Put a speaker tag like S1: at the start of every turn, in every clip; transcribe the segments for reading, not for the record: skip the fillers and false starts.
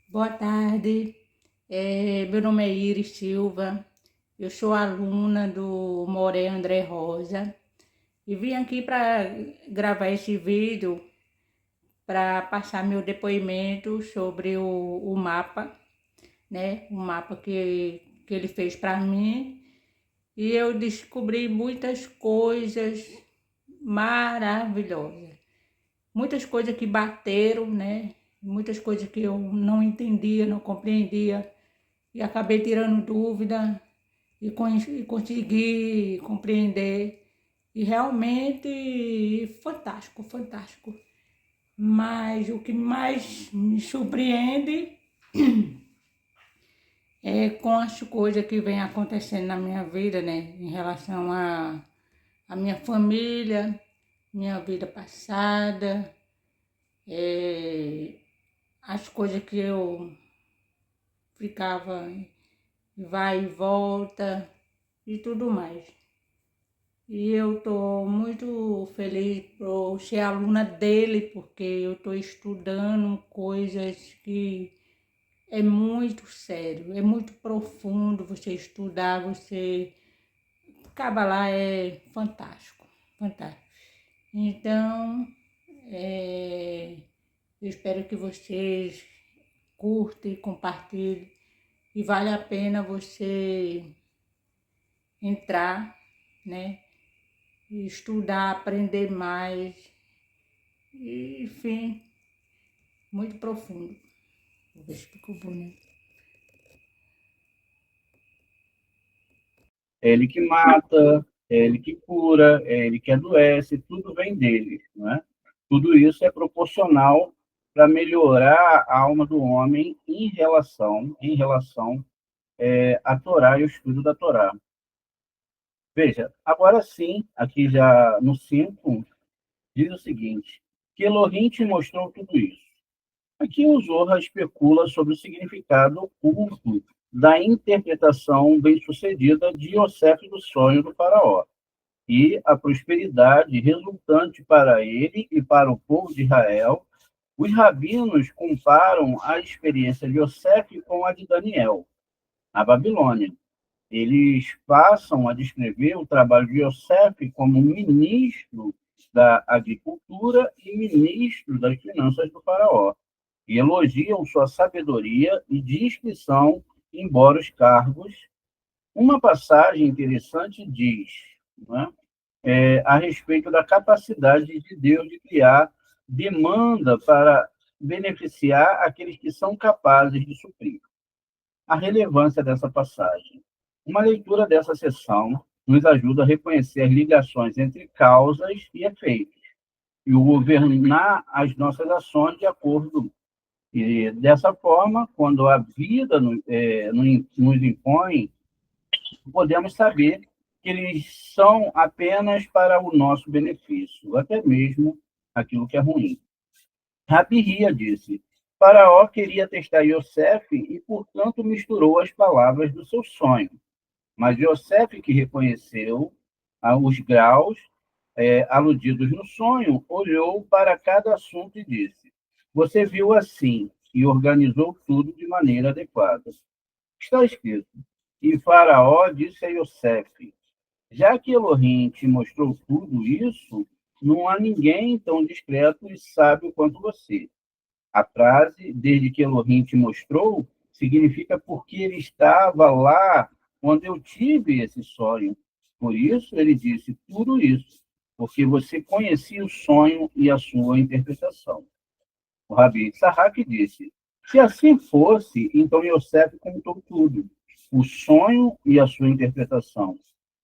S1: Boa tarde, meu nome é Iris Silva, eu sou aluna do Moré André Rosa e vim aqui para gravar esse vídeo para passar meu depoimento sobre o mapa, né? O mapa que ele fez para mim, e eu descobri muitas coisas maravilhosas, muitas coisas que bateram, né? Muitas coisas que eu não entendia, não compreendia, e acabei tirando dúvida e consegui compreender. E realmente fantástico, fantástico. Mas o que mais me surpreende é com as coisas que vem acontecendo na minha vida, né? Em relação a minha família, minha vida passada, as coisas que eu ficava vai e volta e tudo mais. E eu estou muito feliz por ser aluna dele, porque eu estou estudando coisas que é muito sério, é muito profundo você estudar, você... Kabbalah é fantástico, fantástico. Então, eu espero que vocês curtem, compartilhem, e vale a pena você entrar, né? Estudar, aprender mais, e, enfim, muito profundo. Vou ver se ficou bonito.
S2: É ele que mata, é ele que cura, é ele que adoece, tudo vem dele, não é? Tudo isso é proporcional para melhorar a alma do homem em relação à Torá e o estudo da Torá. Veja, agora sim, aqui já no 5, diz o seguinte, que Elohim te mostrou tudo isso. Aqui o Zohar especula sobre o significado oculto da interpretação bem-sucedida de Yosef do sonho do faraó e a prosperidade resultante para ele e para o povo de Israel. Os rabinos comparam a experiência de Yosef com a de Daniel, na Babilônia. Eles passam a descrever o trabalho de Yosef como ministro da agricultura e ministro das finanças do faraó, e elogiam sua sabedoria e discrição, embora os cargos. Uma passagem interessante diz, né, a respeito da capacidade de Deus de criar demanda para beneficiar aqueles que são capazes de suprir. A relevância dessa passagem. Uma leitura dessa seção nos ajuda a reconhecer as ligações entre causas e efeitos e governar as nossas ações de acordo. E, dessa forma, quando a vida nos impõe, podemos saber que eles são apenas para o nosso benefício, até mesmo aquilo que é ruim. Rabi Hia disse, Faraó queria testar Yosef e, portanto, misturou as palavras do seu sonho. Mas Yosef, que reconheceu os graus aludidos no sonho, olhou para cada assunto e disse, você viu assim e organizou tudo de maneira adequada. Está escrito, e Faraó disse a Yosef, já que Elohim te mostrou tudo isso, não há ninguém tão discreto e sábio quanto você. A frase, desde que Elohim te mostrou, significa porque ele estava lá quando eu tive esse sonho. Por isso, ele disse tudo isso. porque você conhecia o sonho e a sua interpretação. O Rabi Issarak disse, se assim fosse, então Yosef contou tudo, o sonho e a sua interpretação.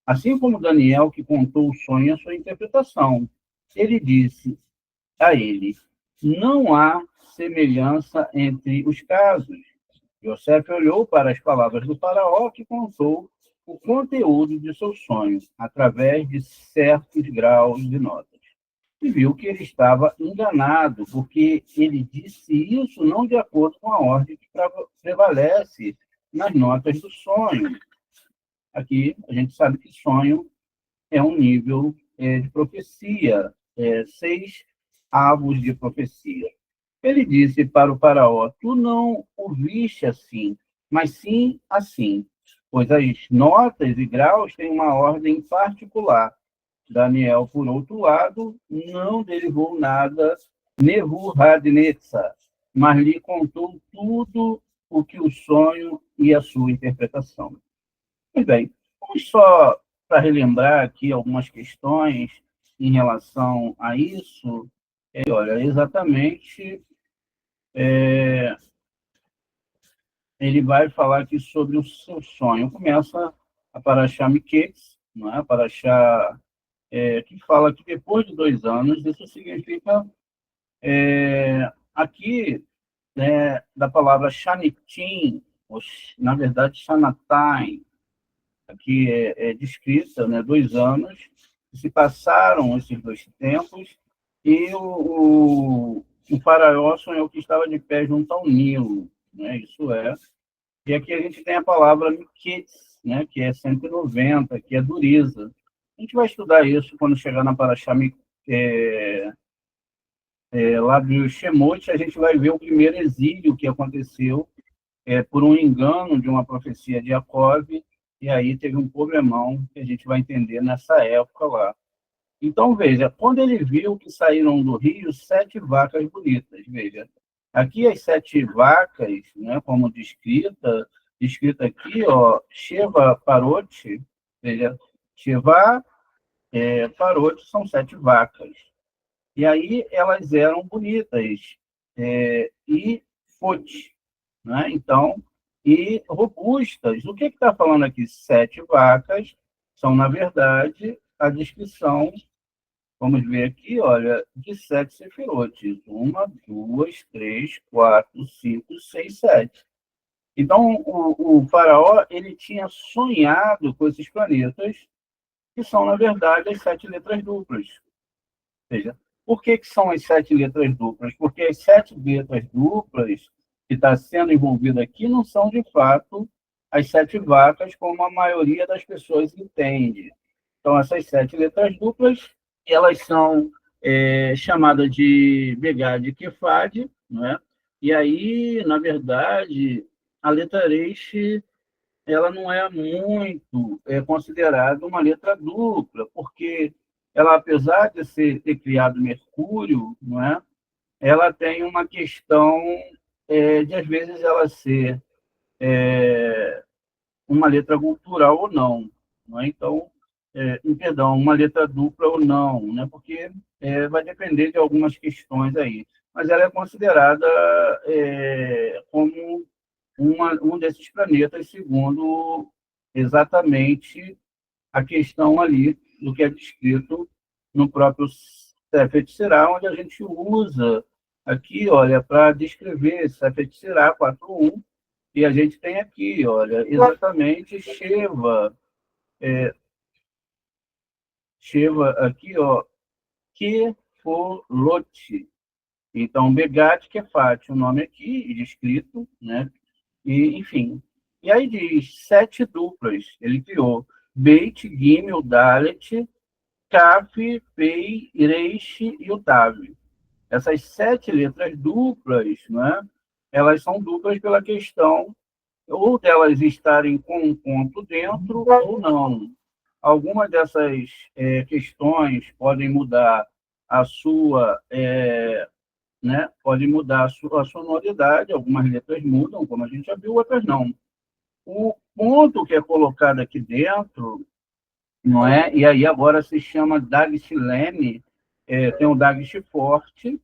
S2: Assim como Daniel, que contou o sonho e a sua interpretação. Ele disse a ele, não há semelhança entre os casos. Yosef olhou para as palavras do faraó, que contou o conteúdo de seu sonho, através de certos graus de notas. E viu que ele estava enganado, porque ele disse isso não de acordo com a ordem que prevalece nas notas do sonho. Aqui, a gente sabe que sonho é um nível de profecia, 6 avos de profecia. Ele disse para o faraó, tu não o viste assim, mas sim assim, pois as notas e graus têm uma ordem particular. Daniel, por outro lado, não derivou nada Nebuchadnezzar, mas lhe contou tudo o que o sonho e a sua interpretação. Pois bem, vamos só para relembrar aqui algumas questões em relação a isso. Olha, exatamente, ele vai falar aqui sobre o seu sonho. Começa a Parashá Miquetes, não é? A Parashá que fala que depois de 2 anos, isso significa, aqui, né, da palavra Shanitim, ou, na verdade, Shanatain, aqui é descrita, né, 2 anos, se passaram esses 2 tempos, e o faraó sonhou que estava de pé junto ao Nilo, né, isso é. E aqui a gente tem a palavra Miquetes, né, que é 190, que é dureza. A gente vai estudar isso quando chegar na Parashá lá do Shemot, a gente vai ver o primeiro exílio que aconteceu por um engano de uma profecia de Jacob, e aí teve um problemão que a gente vai entender nessa época lá. Então, veja, quando ele viu que saíram do rio 7 vacas bonitas, veja, aqui as 7 vacas, né, como descrita aqui, ó, Sheva Parot, veja, Sheva Parot são 7 vacas. E aí elas eram bonitas e fortes, né? Então, e robustas. O que está falando aqui? 7 vacas são, na verdade, a descrição, vamos ver aqui, olha, de 7 sefirotes. 1, 2, 3, 4, 5, 6, 7. Então, o faraó ele tinha sonhado com esses planetas, que são, na verdade, as 7 letras duplas. Ou seja, por que são as 7 letras duplas? Porque as 7 letras duplas que está sendo envolvida aqui não são, de fato, as 7 vacas, como a maioria das pessoas entende. Então, essas 7 letras duplas, elas são chamadas de Begad e Kefad, né? E aí, na verdade, a letra Resh, ela não é muito considerada uma letra dupla, porque ela, apesar de ter criado Mercúrio, não é? Ela tem uma questão de, às vezes, ela ser uma letra cultural ou não. Não é? Então, perdão, uma letra dupla ou não, né? Porque vai depender de algumas questões aí. Mas ela é considerada como um desses planetas, segundo exatamente a questão ali do que é descrito no próprio Sefet Sirah, onde a gente usa aqui, olha, para descrever Sefet Sirah 4.1, e a gente tem aqui, olha, exatamente Sheva aqui, ó, Kefolote. Então, Begat Kefat, o nome aqui, descrito, né? E, enfim. E aí diz 7 duplas. Ele criou Beit, Gimel, Dalet, Kaf, Pei, Reish e Utav. Essas 7 letras duplas, né? Elas são duplas pela questão ou delas estarem com um ponto dentro ou não. Algumas dessas questões podem mudar a sua né, pode mudar a sua sonoridade, algumas letras mudam, como a gente já viu, outras não. O ponto que é colocado aqui dentro não é? E aí agora se chama Dagestylene, tem o Dagestforte,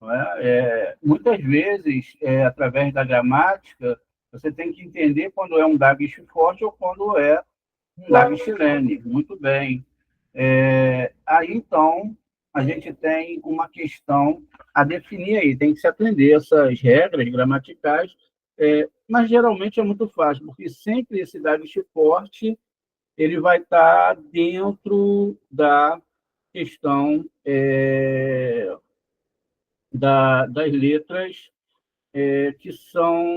S2: não é? Muitas vezes, através da gramática, você tem que entender quando é um Dagestforte ou quando é um Dagestylene. Muito bem. Aí, então, a gente tem uma questão a definir aí, tem que se atender a essas regras gramaticais, mas geralmente é muito fácil, porque sempre esse Dagestforte ele vai estar dentro da questão das letras que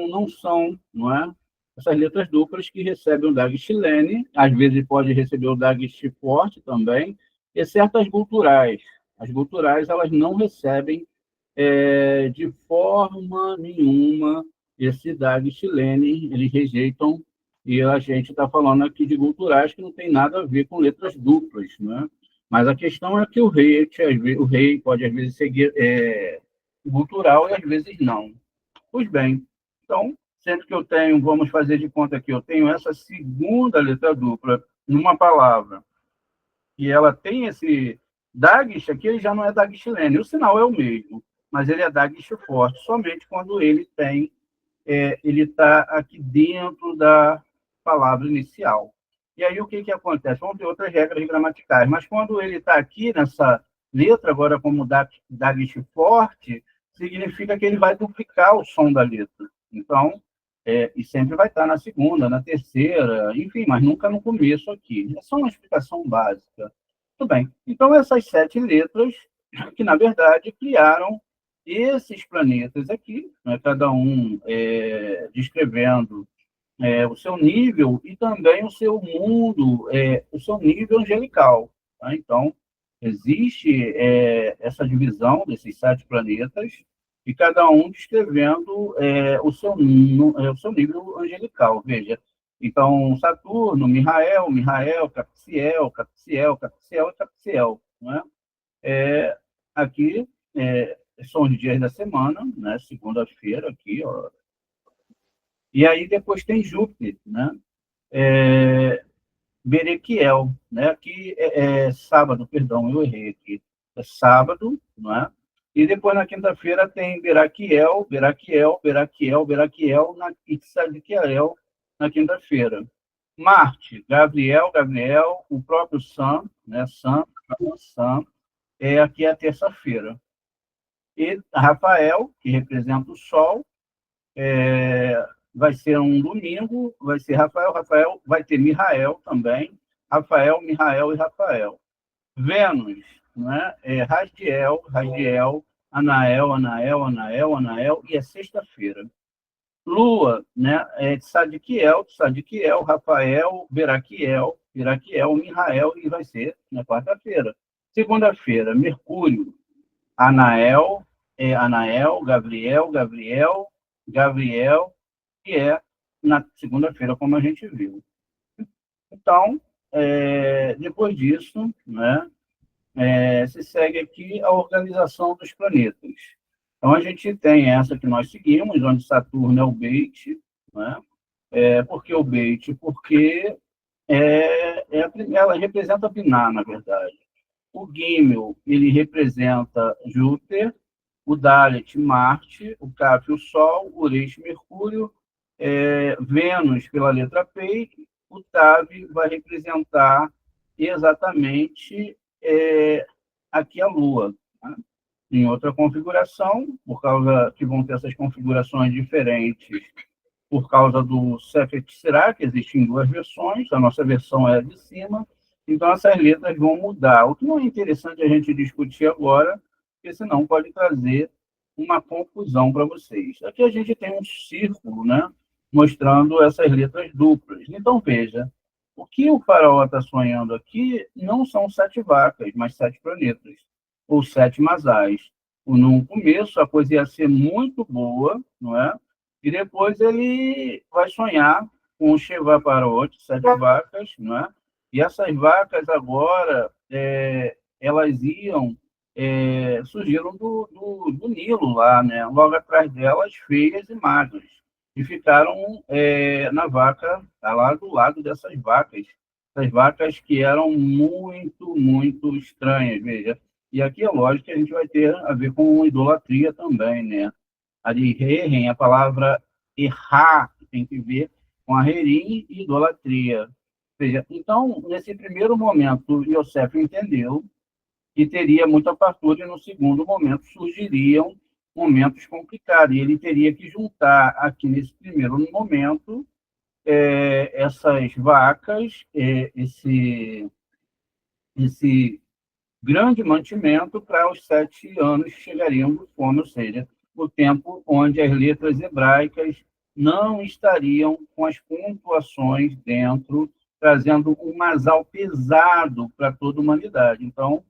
S2: não são, não é? Essas letras duplas que recebem o DAG chilene, às vezes pode receber o DAG forte também, exceto as guturais. As guturais, elas não recebem de forma nenhuma esse DAG chilene, eles rejeitam, e a gente está falando aqui de guturais que não tem nada a ver com letras duplas, né? Mas a questão é que o rei pode, às vezes, seguir gutural e às vezes não. Pois bem, então, sempre que eu tenho, vamos fazer de conta que eu tenho essa segunda letra dupla numa palavra, e ela tem esse Dagish, aqui ele já não é Dagishilene, o sinal é o mesmo, mas ele é Dagish forte, somente quando ele tem, ele está aqui dentro da palavra inicial. E aí o que acontece? Vamos ter outras regras gramaticais, mas quando ele está aqui nessa letra, agora como Dagish forte, significa que ele vai duplicar o som da letra. Então, e sempre vai estar na segunda, na terceira, enfim, mas nunca no começo aqui. É só uma explicação básica. Tudo bem. Então, essas 7 letras, que na verdade criaram esses planetas aqui, né, cada um descrevendo o seu nível e também o seu mundo, o seu nível angelical. Tá? Então, existe essa divisão desses 7 planetas e cada um descrevendo o seu nível angelical. Veja, então, Saturno, Mihael, Mihael, Capsiel, Capsiel, Capsiel e Capsiel. Né? Aqui são os dias da semana, né? Segunda-feira aqui, ó. E aí depois tem Júpiter, né? Berequiel, né? Aqui é sábado, perdão, eu errei aqui. É sábado, não é? E depois na quinta-feira tem Beraquiel, Beraquiel, Beraquiel, Beraquiel e Tzadkiel na quinta-feira. Marte, Gabriel, Gabriel, o próprio Sam, né? Sam, aqui é a terça-feira. E Rafael, que representa o Sol, vai ser um domingo, vai ser Rafael, vai ter Mihael também, Rafael, Mihael e Rafael. Vênus, né? Raziel, Anael, Anael, Anael, Anael, e é sexta-feira. Lua, né? Tzadkiel, Rafael, Beraquiel, Mihael, e vai ser na quarta-feira. Segunda-feira, Mercúrio, Anael, Gabriel, que é na segunda-feira, como a gente viu. Então, depois disso, né, se segue aqui a organização dos planetas. Então, a gente tem essa que nós seguimos, onde Saturno é o Beit, né? Por que o Beit? Porque ela representa Binah, na verdade. O Gimel, ele representa Júpiter, o Dalet, Marte, o Cap, o Sol, o Uranus, Mercúrio, Vênus pela letra P, o Tav vai representar exatamente aqui a Lua. Né? Em outra configuração, por causa que vão ter essas configurações diferentes, por causa do Sefet Sirah, que existe em 2 versões, a nossa versão é a de cima, então essas letras vão mudar. O que não é interessante a gente discutir agora, porque senão pode trazer uma confusão para vocês. Aqui a gente tem um círculo, né, mostrando essas letras duplas. Então, veja, o que o faraó está sonhando aqui não são 7 vacas, mas 7 planetas, ou 7 masais. No começo, a coisa ia ser muito boa, não é? E depois ele vai sonhar com o Sheva Parot, 7 vacas, não é? E essas vacas agora, elas surgiram do Nilo lá, né? Logo atrás delas, feias e magras. E ficaram na vaca, tá lá do lado dessas vacas. essas vacas que eram muito, muito estranhas, veja. E aqui é lógico que a gente vai ter a ver com idolatria também, né? A de Herren, a palavra errar, tem que ver com a Herim e idolatria. Ou seja, então, nesse primeiro momento, Yosef entendeu que teria muita fartura, e no segundo momento surgiriam momentos complicados. E ele teria que juntar aqui nesse primeiro momento essas vacas, esse grande mantimento para os 7 anos que chegariam de fome, ou seja, o tempo onde as letras hebraicas não estariam com as pontuações dentro, trazendo um masal pesado para toda a humanidade. Então,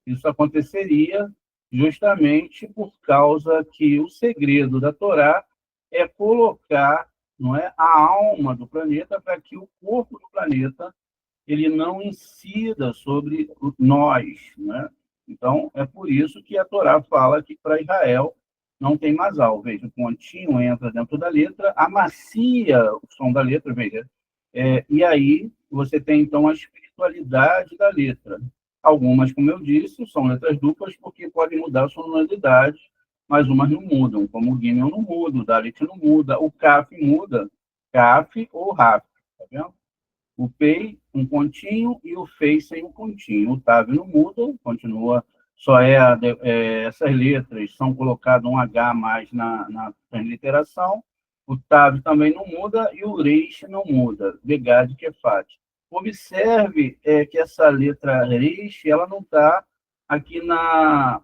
S2: isso aconteceria justamente por causa que o segredo da Torá é colocar, não é, a alma do planeta para que o corpo do planeta ele não incida sobre nós, né? Então, é por isso que a Torá fala que para Israel não tem masal. Veja, o pontinho entra dentro da letra, amacia o som da letra, veja. E aí você tem, então, a espiritualidade da letra. Algumas, como eu disse, são letras duplas porque podem mudar a sonoridade, mas umas não mudam, como o Gimel não muda, o Dalit não muda, o Kaf muda, Kaf ou Raf, tá vendo? O Pei, um pontinho, e o Fei sem um pontinho. O Tav não muda, continua, só essas letras são colocadas um H a mais na transliteração. O Tav também não muda e o Reish não muda. Begad que é Fat. Observe que essa letra Reish, ela não está aqui na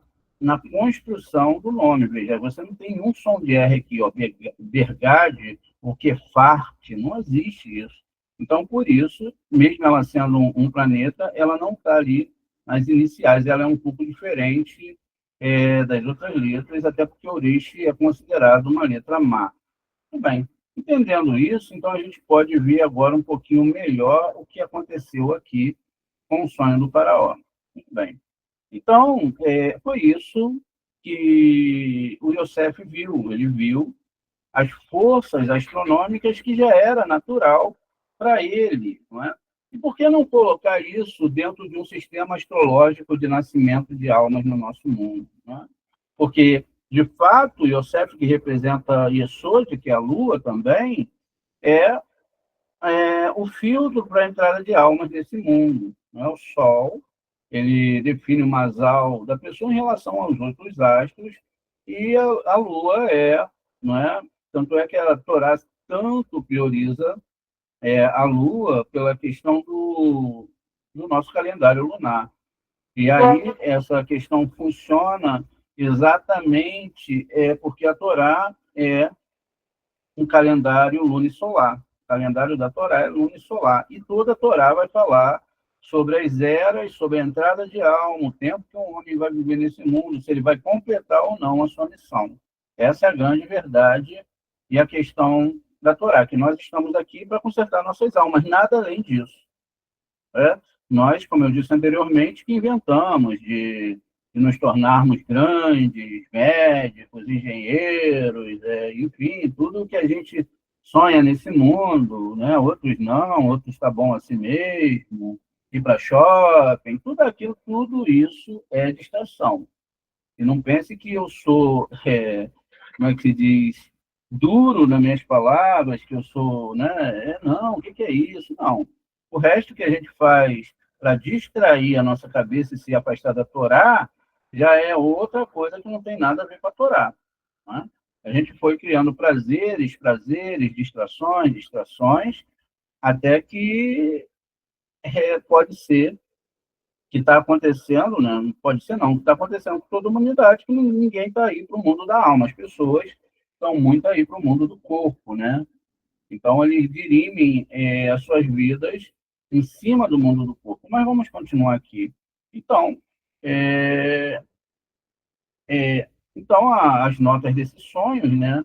S2: construção do nome. Veja, você não tem um som de R aqui, ó, Bergad, o que fart, não existe isso. Então, por isso, mesmo ela sendo um planeta, ela não está ali nas iniciais, ela é um pouco diferente das outras letras, até porque o Orish é considerado uma letra má. Muito bem, entendendo isso, então a gente pode ver agora um pouquinho melhor o que aconteceu aqui com o sonho do faraó. Muito bem. Então, foi isso que o Yosef viu. Ele viu as forças astronômicas que já era natural para ele, não é? E por que não colocar isso dentro de um sistema astrológico de nascimento de almas no nosso mundo? Não é? Porque, de fato, Yosef, que representa Yesod, que é a Lua também, é, o filtro para a entrada de almas nesse mundo. Não é? O Sol, ele define o masal da pessoa em relação aos outros astros, e a Lua não é? Tanto é que a Torá tanto prioriza a Lua pela questão do nosso calendário lunar. E aí essa questão funciona exatamente porque a Torá é um calendário lunisolar. O calendário da Torá é lunisolar. E toda a Torá vai falar sobre as eras, sobre a entrada de alma, o tempo que um homem vai viver nesse mundo, se ele vai completar ou não a sua missão. Essa é a grande verdade e a questão da Torá, que nós estamos aqui para consertar nossas almas, nada além disso. Nós, como eu disse anteriormente, que inventamos de nos tornarmos grandes, médicos, engenheiros, enfim, tudo que a gente sonha nesse mundo, né? Outros não, outros está bom assim mesmo, ir para shopping, tudo aquilo, tudo isso é distração. E não pense que eu sou, como é que se diz, duro nas minhas palavras, que eu sou, né? Não, o que é isso? Não. O resto que a gente faz para distrair a nossa cabeça e se afastar da Torá, já é outra coisa que não tem nada a ver com a Torá. Né? A gente foi criando prazeres, distrações, até que pode ser que está acontecendo, né? Não pode ser não, que está acontecendo com toda a humanidade, que ninguém está aí para o mundo da alma. As pessoas estão muito aí para o mundo do corpo, né? Então, eles dirimem as suas vidas em cima do mundo do corpo. Mas vamos continuar aqui. Então, então as notas desses sonhos, né,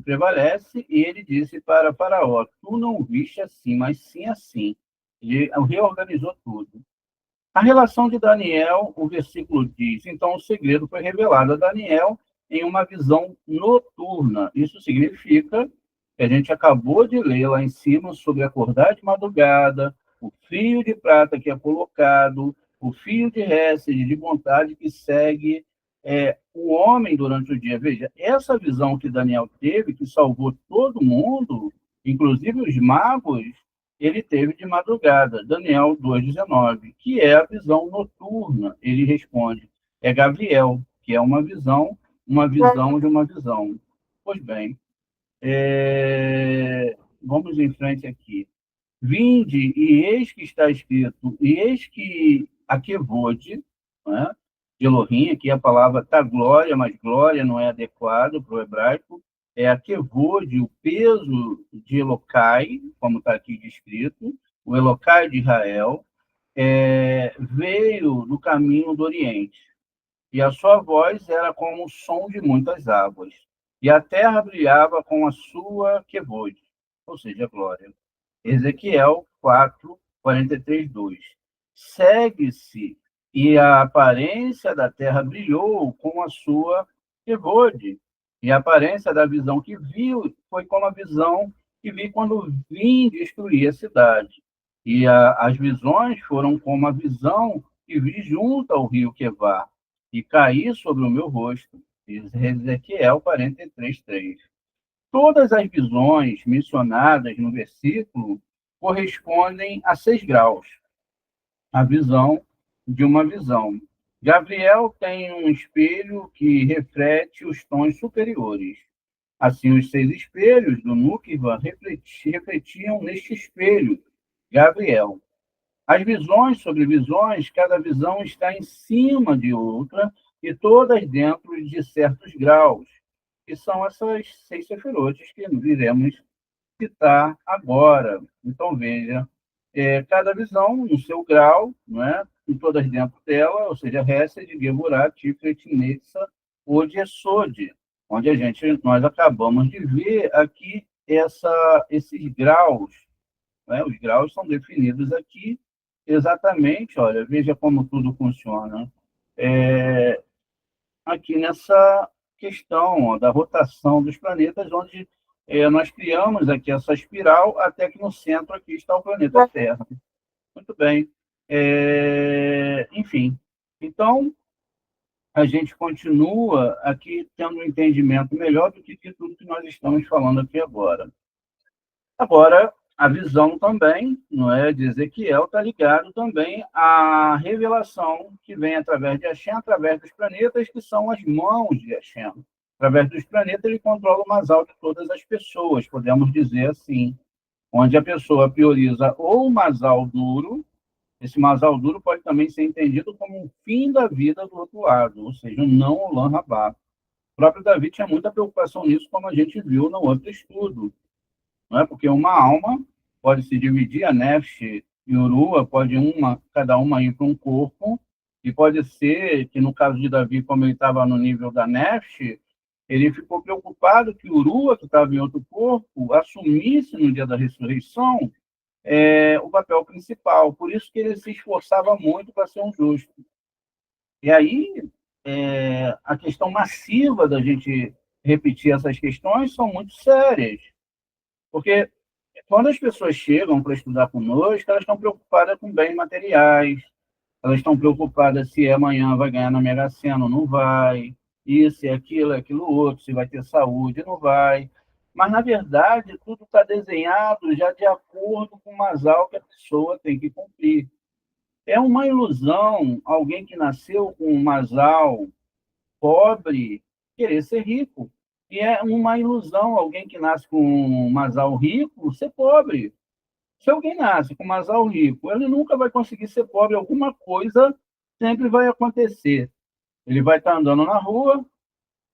S2: prevalece, e ele disse para Faraó, tu não viste assim, mas sim assim. Ele reorganizou tudo. A relação de Daniel, o versículo diz, então o segredo foi revelado a Daniel em uma visão noturna. Isso significa que a gente acabou de ler lá em cima sobre acordar de madrugada, o fio de prata que é colocado, o fio de récede, de vontade que segue o homem durante o dia. Veja, essa visão que Daniel teve, que salvou todo mundo, inclusive os magos, ele teve de madrugada, Daniel 2,19, que é a visão noturna. Ele responde, é Gabriel, que é uma visão de uma visão. Pois bem, vamos em frente aqui. Vinde, e eis que está escrito, e eis que Aquevode, né? De Elohim, aqui a palavra está glória, mas glória não é adequado para o hebraico, é Aquevode, o peso de Elokai, como está aqui descrito, o Elokai de Israel, veio do caminho do Oriente, e a sua voz era como o som de muitas águas, e a terra brilhava com a sua Quevode, ou seja, glória. Ezequiel 4, 43, 2. Segue-se, e a aparência da terra brilhou com a sua Quevode, e a aparência da visão que viu foi como a visão que vi quando vim destruir a cidade. E as visões foram como a visão que vi junto ao rio Quevar, e caí sobre o meu rosto. Ezequiel 43, 3. Todas as visões mencionadas no versículo correspondem a 6 graus, a visão de uma visão. Gabriel tem um espelho que reflete os tons superiores. Assim, os 6 espelhos do Núquibah refletiam neste espelho, Gabriel. As visões sobre visões, cada visão está em cima de outra, e todas dentro de certos graus, que são essas 6 sefirotes que iremos citar agora. Então, veja, cada visão no seu grau, não é? E todas dentro dela, ou seja, Hesed, Geburah, Tiferet, Netza, Od e Esod, onde nós acabamos de ver aqui esses graus, né? Os graus são definidos aqui exatamente, olha, veja como tudo funciona. Aqui nessa questão da rotação dos planetas, onde nós criamos aqui essa espiral, até que no centro aqui está o planeta Terra. Muito bem. Enfim, então, a gente continua aqui tendo um entendimento melhor do que tudo que nós estamos falando aqui agora. Agora, a visão também, não é, de Ezequiel, está ligado também à revelação que vem através de Hashem, através dos planetas, que são as mãos de Hashem. Através dos planetas, ele controla o masal de todas as pessoas, podemos dizer assim, onde a pessoa prioriza ou o masal duro, esse masal duro pode também ser entendido como um fim da vida do outro lado, ou seja, um não Olam Rabá. O próprio Davi tinha muita preocupação nisso, como a gente viu no outro estudo. Não é? Porque uma alma pode se dividir, a nefesh e urua, cada uma ir para um corpo, e pode ser que, no caso de Davi, como ele estava no nível da nefesh, ele ficou preocupado que Urua, que estava em outro corpo, assumisse no dia da ressurreição o papel principal. Por isso que ele se esforçava muito para ser um justo. E aí, a questão massiva da gente repetir essas questões são muito sérias. Porque quando as pessoas chegam para estudar conosco, elas estão preocupadas com bens materiais, elas estão preocupadas se amanhã vai ganhar na Mega Sena ou não vai, isso, aquilo outro, se vai ter saúde, não vai. Mas, na verdade, tudo está desenhado já de acordo com o masal que a pessoa tem que cumprir. É uma ilusão alguém que nasceu com um masal pobre querer ser rico. E é uma ilusão alguém que nasce com um masal rico ser pobre. Se alguém nasce com um masal rico, ele nunca vai conseguir ser pobre. Alguma coisa sempre vai acontecer. Ele vai estar andando na rua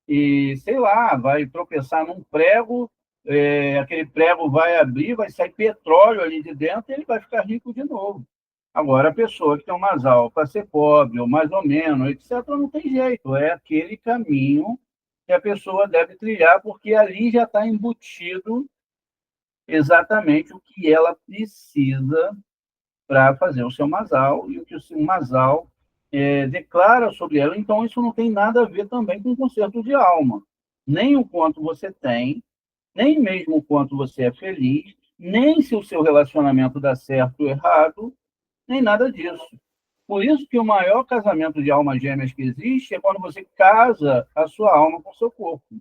S2: e, sei lá, vai tropeçar num prego, aquele prego vai abrir, vai sair petróleo ali de dentro e ele vai ficar rico de novo. Agora, a pessoa que tem um masal para ser pobre, ou mais ou menos, etc., não tem jeito. É aquele caminho que a pessoa deve trilhar, porque ali já está embutido exatamente o que ela precisa para fazer o seu masal e o que o seu masal declara sobre ela. Então, isso não tem nada a ver também com o conceito de alma. Nem o quanto você tem, nem mesmo o quanto você é feliz, nem se o seu relacionamento dá certo ou errado, nem nada disso. Por isso que o maior casamento de almas gêmeas que existe é quando você casa a sua alma com o seu corpo.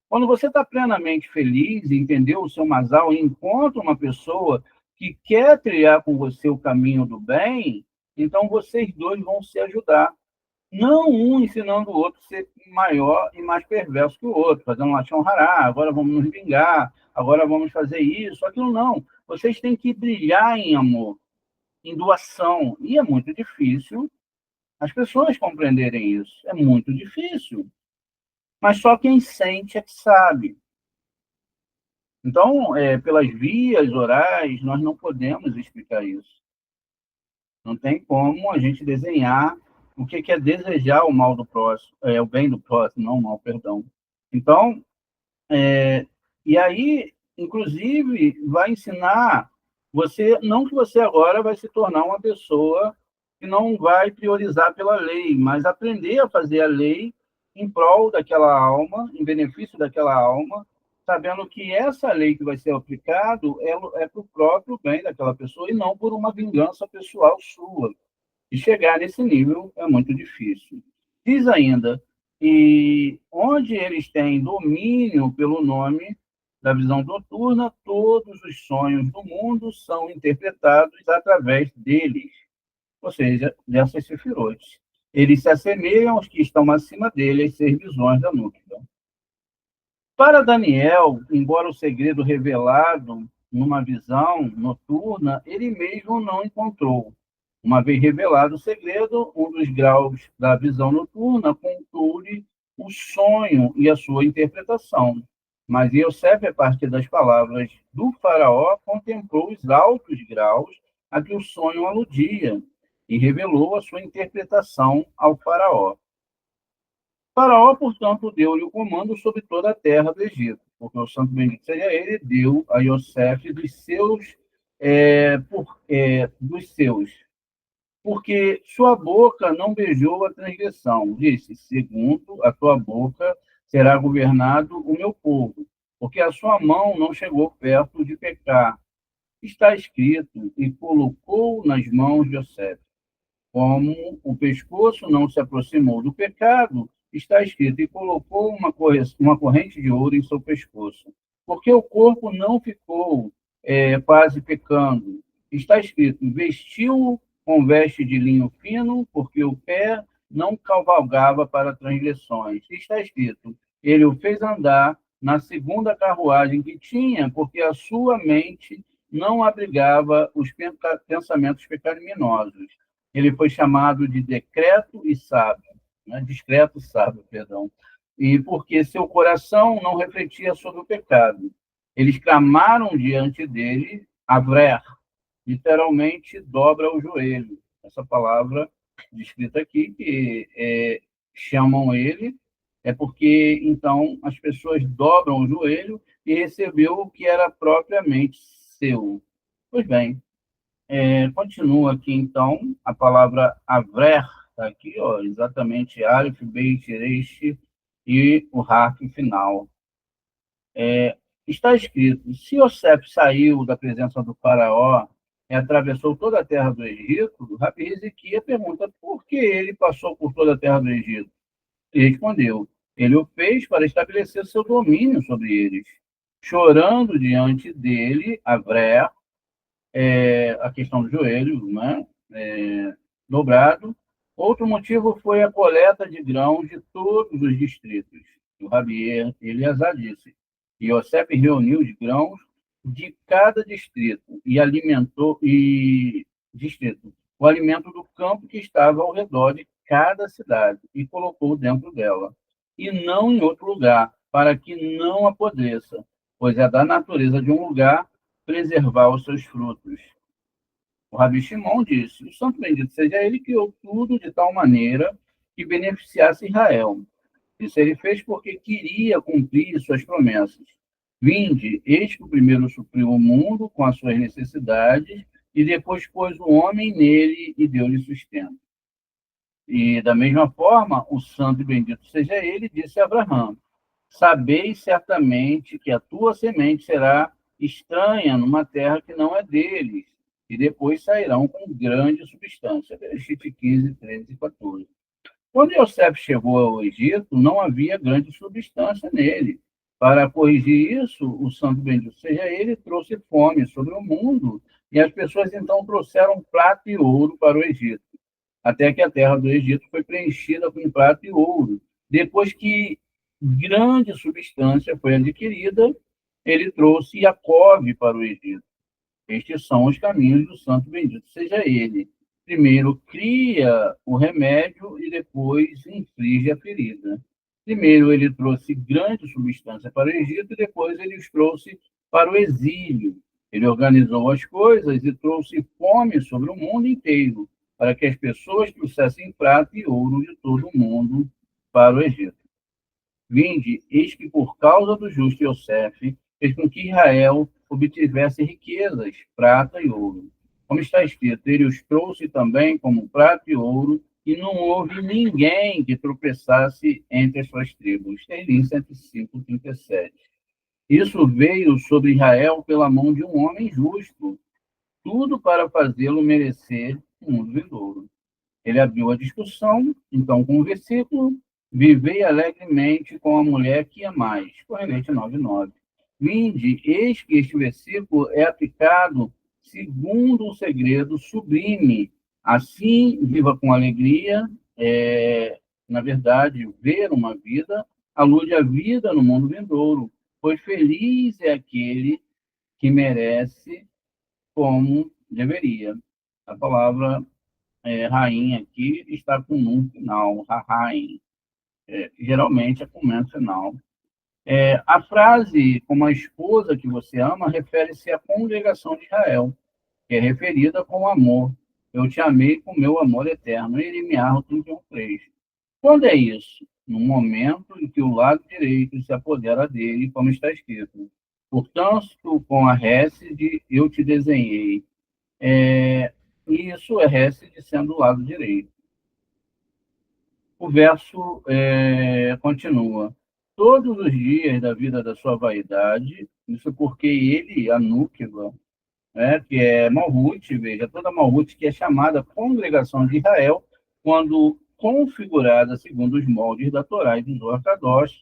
S2: Quando você está plenamente feliz, entendeu o seu masal e encontra uma pessoa que quer trilhar com você o caminho do bem, então vocês dois vão se ajudar. Não um ensinando o outro a ser maior e mais perverso que o outro, fazendo lachão hará, agora vamos nos vingar, agora vamos fazer isso, aquilo não. Vocês têm que brilhar em amor, em doação. E é muito difícil as pessoas compreenderem isso. É muito difícil. Mas só quem sente é que sabe. Então, pelas vias orais, nós não podemos explicar isso. Não tem como a gente desenhar o que é desejar o mal do próximo, o bem do próximo, não o mal, perdão. Então, e aí, inclusive, vai ensinar você, não que você agora vai se tornar uma pessoa que não vai priorizar pela lei, mas aprender a fazer a lei em prol daquela alma, em benefício daquela alma, sabendo que essa lei que vai ser aplicada é para o próprio bem daquela pessoa e não por uma vingança pessoal sua. E chegar nesse nível é muito difícil. Diz ainda, e onde eles têm domínio pelo nome da visão noturna, todos os sonhos do mundo são interpretados através deles, ou seja, dessas sefirotes. Eles se assemelham aos que estão acima deles, ser visões da núclea. Para Daniel, embora o segredo revelado numa visão noturna, ele mesmo não encontrou. Uma vez revelado o segredo, um dos graus da visão noturna conclui o sonho e a sua interpretação. Mas Yosef, a partir das palavras do faraó, contemplou os altos graus a que o sonho aludia e revelou a sua interpretação ao faraó. Faraó, portanto, deu-lhe o comando sobre toda a terra do Egito, porque o santo bendito seja ele, deu a Yosef dos seus, porque sua boca não beijou a transgressão. Disse, segundo a tua boca será governado o meu povo, porque a sua mão não chegou perto de pecar. Está escrito, e colocou nas mãos de Yosef. Como o pescoço não se aproximou do pecado, está escrito, e colocou uma corrente de ouro em seu pescoço. Porque o corpo não ficou quase pecando. Está escrito, vestiu com veste de linho fino, porque o pé não cavalgava para transgressões. Está escrito, ele o fez andar na segunda carruagem que tinha, porque a sua mente não abrigava os pensamentos pecaminosos. Ele foi chamado de decreto e sábio, né? Discreto e sábio, perdão. E porque seu coração não refletia sobre o pecado. Eles clamaram diante dele, avrer, literalmente dobra o joelho. Essa palavra descrita aqui, que chamam ele, é porque, então, as pessoas dobram o joelho e recebeu o que era propriamente seu. Pois bem, continua aqui, então, a palavra avrer, está aqui, ó, exatamente, Aleph, Beit, Resh e o Raf final. Está escrito, se Yosef saiu da presença do faraó e atravessou toda a terra do Egito, Rabi Ezequiel pergunta por que ele passou por toda a terra do Egito. E respondeu, ele o fez para estabelecer seu domínio sobre eles. Chorando diante dele, Avrer, a questão do joelho, né? Dobrado. Outro motivo foi a coleta de grãos de todos os distritos. O Rabi Eleazar disse, e Yosef reuniu os grãos de cada distrito e o alimento do campo que estava ao redor de cada cidade e colocou dentro dela, e não em outro lugar, para que não apodreça, pois é da natureza de um lugar preservar os seus frutos. O Rabi Shimon disse, o santo bendito seja ele que criou tudo de tal maneira que beneficiasse Israel. Isso ele fez porque queria cumprir suas promessas. Vinde, eis que o primeiro supriu o mundo com as suas necessidades e depois pôs o homem nele e deu-lhe sustento. E, da mesma forma, o santo e bendito seja ele, disse a Abraão, sabeis certamente que a tua semente será estranha numa terra que não é deles, e depois sairão com grande substância. Bereshit 15, 13 e 14. Quando Yosef chegou ao Egito, não havia grande substância nele. Para corrigir isso, o santo bendito seja ele, trouxe fome sobre o mundo, e as pessoas então trouxeram prata e ouro para o Egito, até que a terra do Egito foi preenchida com prata e ouro. Depois que grande substância foi adquirida, ele trouxe Jacove para o Egito. Estes são os caminhos do santo bendito seja ele. Primeiro cria o remédio e depois inflige a ferida. Primeiro ele trouxe grande substância para o Egito e depois ele os trouxe para o exílio. Ele organizou as coisas e trouxe fome sobre o mundo inteiro, para que as pessoas trouxessem prata e ouro de todo o mundo para o Egito. Vinde, eis que por causa do justo Yosef, fez com que Israel obtivesse riquezas, prata e ouro. Como está escrito, ele os trouxe também como prata e ouro, e não houve ninguém que tropeçasse entre as suas tribos. Teilim 105, 37. Isso veio sobre Israel pela mão de um homem justo, tudo para fazê-lo merecer o mundo vindouro. Ele abriu a discussão, então, com o versículo: vivei alegremente com a mulher que amais. Correlete 9:9. Vinde, eis que este versículo é aplicado segundo um segredo sublime. Assim, viva com alegria, na verdade, ver uma vida, alude a vida no mundo vindouro, pois feliz é aquele que merece como deveria. A palavra rainha aqui está com um final, rainha. Geralmente é com um final. A frase, como a esposa que você ama, refere-se à congregação de Israel, que é referida com amor. Eu te amei com meu amor eterno. Irimiarro 31:3. Quando é isso? No momento em que o lado direito se apodera dele, como está escrito. Portanto, com a récide eu te desenhei. E isso é récide sendo o lado direito. O verso continua. Todos os dias da vida da sua vaidade, isso porque ele, a Núqueba, que é Malhut, veja, toda Malhut que é chamada congregação de Israel, quando configurada segundo os moldes da Torá e do Zohar Kadosh,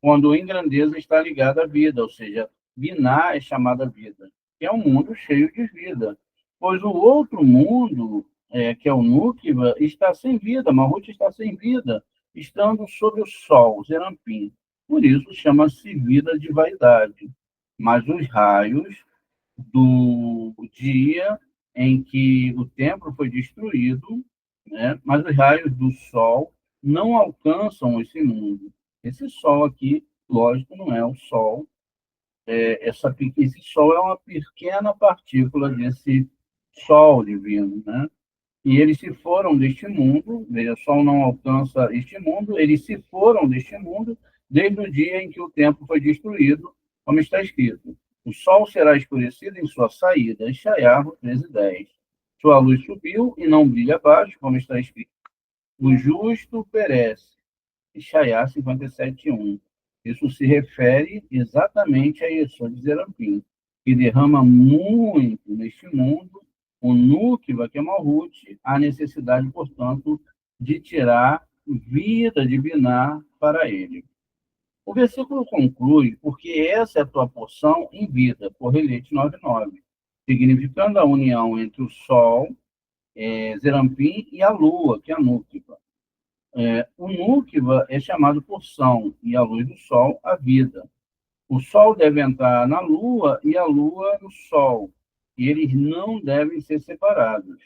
S2: quando em grandeza está ligada à vida, ou seja, Biná é chamada vida, que é um mundo cheio de vida. Pois o outro mundo, que é o Núqueba, está sem vida, Malhut está sem vida, estando sob o sol, Zerampim. Por isso chama-se vida de vaidade. Mas os raios do dia em que o templo foi destruído, mas os raios do sol não alcançam esse mundo. Esse sol aqui, lógico, não é o sol. Esse sol é uma pequena partícula desse sol divino, né? E eles se foram deste mundo, veja, o sol não alcança este mundo, eles se foram deste mundo desde o dia em que o templo foi destruído, como está escrito. O sol será escurecido em sua saída, Ishaiah 13:10. Sua luz subiu e não brilha abaixo, como está escrito. O justo perece, Ishaiah 57:1. Isso se refere exatamente a Yesod de Zerampim, que derrama muito neste mundo o Núqueba, que é Malhut, a necessidade, portanto, de tirar vida de Biná para ele. O versículo conclui, porque essa é a tua porção em vida, Correlete 9:9, significando a união entre o Sol, Zerampim, e a Lua, que é a Núqueba. O Núqueba é chamado porção, e a luz do Sol, a vida. O Sol deve entrar na Lua e a Lua no Sol, e eles não devem ser separados.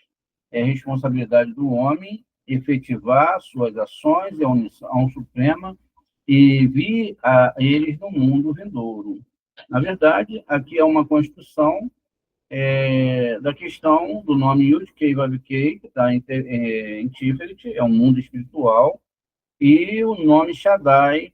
S2: É responsabilidade do homem efetivar suas ações e a união suprema e vir a eles no mundo vindouro. Na verdade, aqui é uma construção da questão do nome Yud-Kei Vav-Kei, que está em Tiferet, é um mundo espiritual, e o nome Shaddai,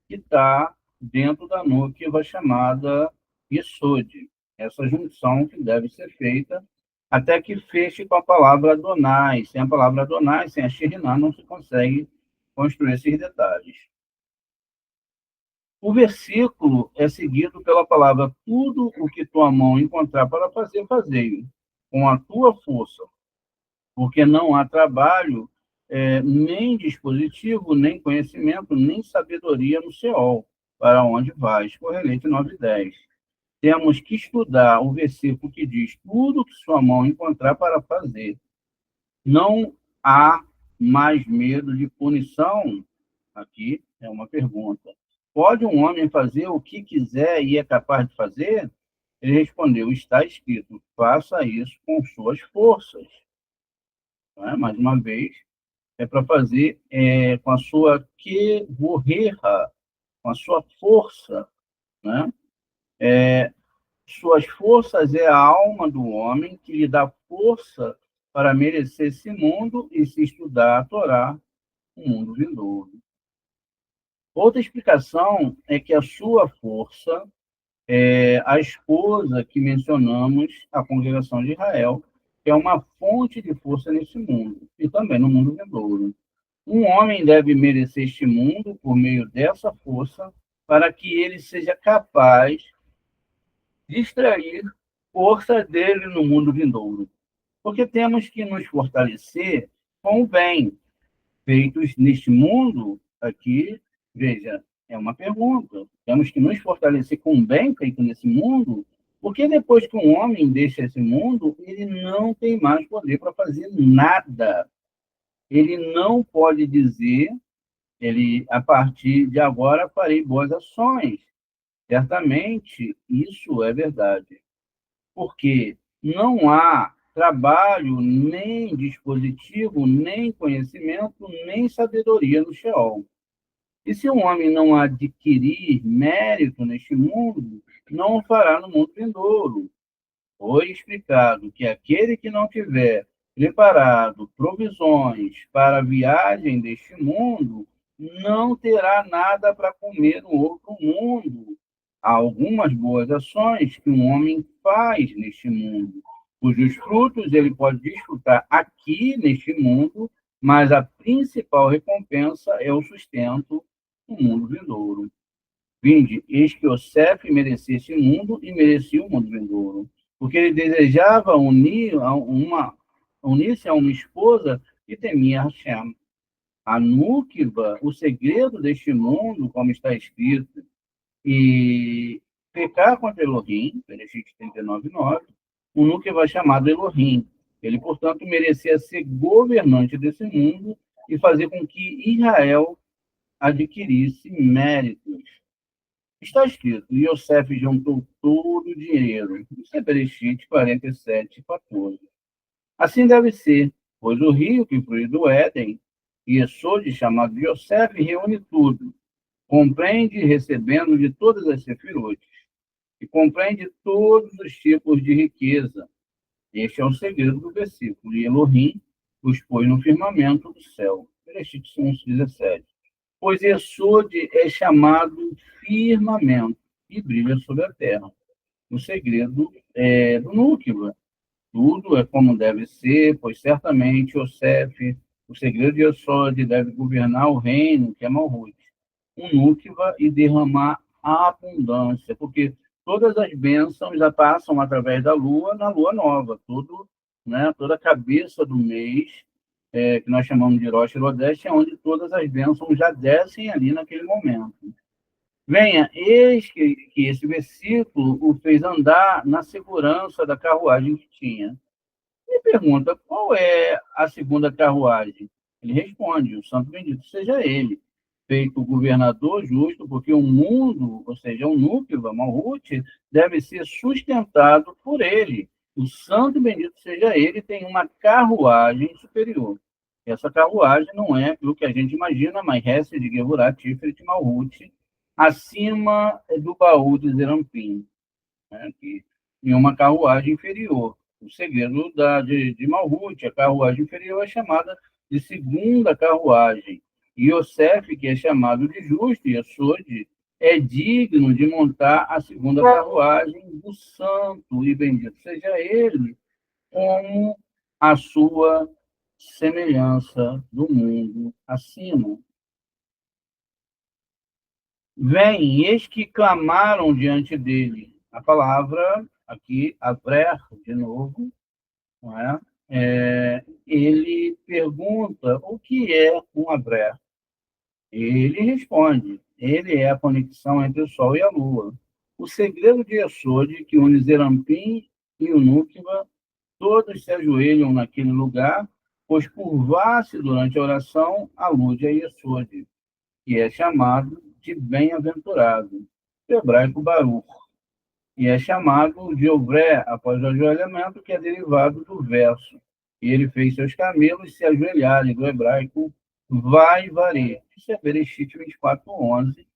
S2: que está dentro da Núqueba chamada Yesod. Essa junção que deve ser feita até que feche com a palavra Adonai. Sem a palavra Adonai, sem a Shekhinah, não se consegue construir esses detalhes. O versículo é seguido pela palavra: tudo o que tua mão encontrar para fazer, fazei com a tua força, porque não há trabalho, nem dispositivo, nem conhecimento, nem sabedoria no Seol, para onde vais. Correlete 9:10. Temos que estudar o versículo que diz: tudo que sua mão encontrar para fazer. Não há mais medo de punição? Aqui é uma pergunta. Pode um homem fazer o que quiser e é capaz de fazer? Ele respondeu: está escrito, faça isso com suas forças. Não é? Mais uma vez, é para fazer com a sua quevorreja, com a sua força. Né? Suas forças é a alma do homem que lhe dá força para merecer esse mundo e se estudar a Torá, o mundo vindouro. Outra explicação é que a sua força é a esposa que mencionamos, a congregação de Israel, que é uma fonte de força nesse mundo e também no mundo vindouro. Um homem deve merecer este mundo por meio dessa força para que ele seja capaz de extrair força dele no mundo vindouro. Porque temos que nos fortalecer com o bem, feitos neste mundo, aqui, veja, é uma pergunta. Temos que nos fortalecer com o bem feito nesse mundo, porque depois que um homem deixa esse mundo, ele não tem mais poder para fazer nada. Ele não pode dizer, a partir de agora farei boas ações. Certamente, isso é verdade. Porque não há trabalho, nem dispositivo, nem conhecimento, nem sabedoria no Sheol. E se um homem não adquirir mérito neste mundo, não o fará no mundo vindouro. Foi explicado que aquele que não tiver preparado provisões para a viagem deste mundo, não terá nada para comer no outro mundo. Há algumas boas ações que um homem faz neste mundo, cujos frutos ele pode desfrutar aqui neste mundo, mas a principal recompensa é o sustento no mundo vindouro. Vinde, eis que Yosef merecia esse mundo e merecia o mundo vindouro, porque ele desejava unir-se a uma esposa que temia Hashem. A Núquiba, o segredo deste mundo, como está escrito, e pecar contra Elohim, Bereshit 39:9, o Núquiba chamado Elohim. Ele, portanto, merecia ser governante desse mundo e fazer com que Israel adquirisse méritos. Está escrito, e Yosef juntou todo o dinheiro. Isso é Bereshit 47:14. Assim deve ser, pois o rio que flui do Éden, Yesod, chamado Yosef, reúne tudo, compreende recebendo de todas as sefirotes, e compreende todos os tipos de riqueza. Este é o segredo do versículo. E Elohim os pôs no firmamento do céu. Bereshit 11:17. Pois Yesod é chamado firmamento e brilha sobre a terra. O segredo é do núcleo. Tudo é como deve ser, pois certamente Yosef, o segredo de Yesod, deve governar o reino, que é Malhut, um núcleo e derramar a abundância, porque todas as bênçãos já passam através da lua na lua nova, toda a cabeça do mês, que nós chamamos de Rosh Rodeste, é onde todas as bênçãos já descem ali naquele momento. Venha, eis que esse versículo o fez andar na segurança da carruagem que tinha. Ele pergunta, qual é a segunda carruagem? Ele responde, o santo bendito seja ele, feito governador justo, porque o mundo, ou seja, o núcleo, Malhut, deve ser sustentado por ele. O santo bendito seja ele, tem uma carruagem superior. Essa carruagem não é o que a gente imagina, mas Hesed de Gevurat, Tiferet, Malhut, acima do baú de Zerampim, né, em uma carruagem inferior. O segredo de Malhut, a carruagem inferior, é chamada de segunda carruagem. E Yosef, que é chamado de justo, e Yesod, é digno de montar a segunda carruagem do santo, e bendito seja ele, como a sua semelhança do mundo acima. Vem, eis que clamaram diante dele. A palavra aqui, Avrer, de novo, não é? Ele pergunta o que é um Avrer. Ele responde, ele é a conexão entre o Sol e a Lua. O segredo de Yesod, que une Zerampim e o Núqueba, todos se ajoelham naquele lugar, pois curvar-se durante a oração a luz de Yesod, que é chamado de bem-aventurado, hebraico Baruch, e é chamado de Ovré, após o ajoelhamento, que é derivado do verso. E ele fez seus camelos se ajoelharem, do hebraico vai varê. Isso é Bereshit 24:11,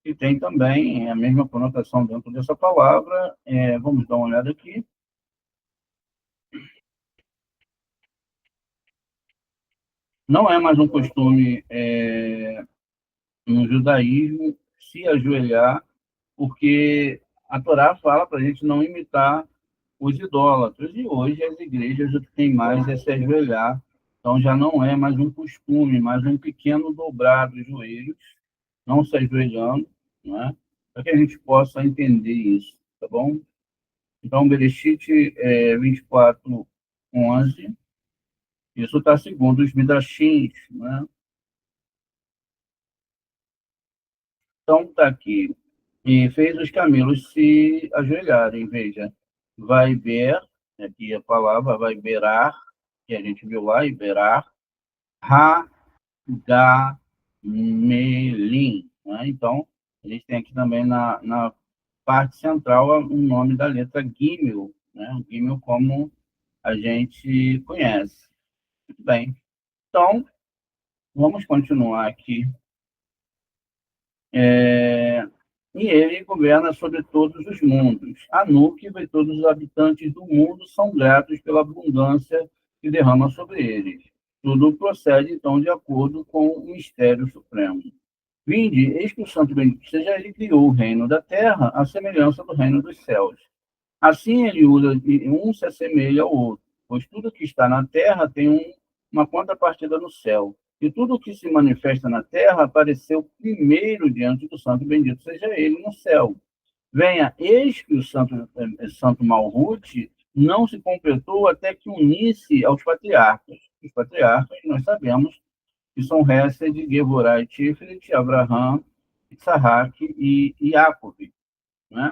S2: e tem também a mesma conotação dentro dessa palavra. Vamos dar uma olhada aqui. Não é mais um costume no judaísmo se ajoelhar, porque a Torá fala para a gente não imitar os idólatras. E hoje as igrejas o que tem mais é se ajoelhar. Então já não é mais um costume, mais um pequeno dobrar dos joelhos, não se ajoelhando, não é? Para que a gente possa entender isso, tá bom? Então, Bereshit 24:11, isso está segundo os Midrashins, né? Então, está aqui. E fez os camelos se ajoelharem, veja. Vai ver, aqui a palavra, vai berar, que a gente viu lá, e berar, ha-ga-melim. Né? Então, a gente tem aqui também na parte central o nome da letra Gimel, né? O Gimel como a gente conhece. Muito bem. Então, vamos continuar aqui. E ele governa sobre todos os mundos. Anúquiba e todos os habitantes do mundo são gratos pela abundância que derrama sobre eles. Tudo procede, então, de acordo com o mistério supremo. Vinde, eis que o Santo Bendito seja ele, criou o reino da terra, à semelhança do reino dos céus. Assim ele usa, e um se assemelha ao outro, pois tudo que está na terra tem uma contrapartida no céu. E tudo que se manifesta na terra apareceu primeiro diante do Santo Bendito seja ele no céu. Venha, eis que o Santo Malhute não se completou até que unisse aos patriarcas. Os patriarcas, nós sabemos, que são Hesed, Gevorah e Tiferet, Abraham, Isaac e Jacob, né?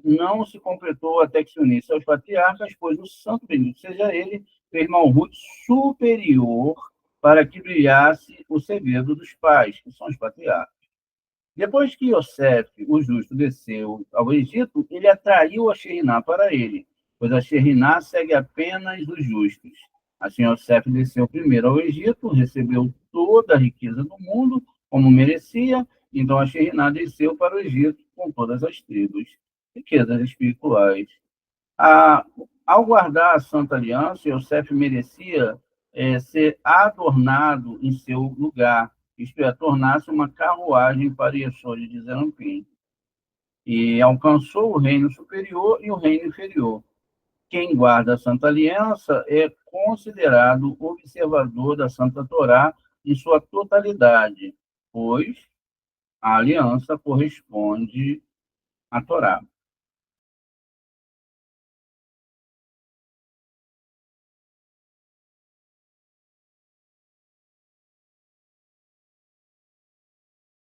S2: Não se completou até que se unisse aos patriarcas, pois o Santo Bendito seja ele, fez Malhut superior para que brilhasse o segredo dos pais, que são os patriarcas. Depois que Yosef, o justo, desceu ao Egito, ele atraiu a Sheriná para ele, pois a Sheriná segue apenas os justos. Assim, Yosef desceu primeiro ao Egito, recebeu toda a riqueza do mundo, como merecia, então a Sheriná desceu para o Egito com todas as tribos, riquezas espirituais. Ao guardar a Santa Aliança, Yosef merecia ser adornado em seu lugar, isto é, tornar-se uma carruagem para Yesod de Zerampim. E alcançou o reino superior e o reino inferior. Quem guarda a Santa Aliança é considerado observador da Santa Torá em sua totalidade, pois a aliança corresponde à Torá.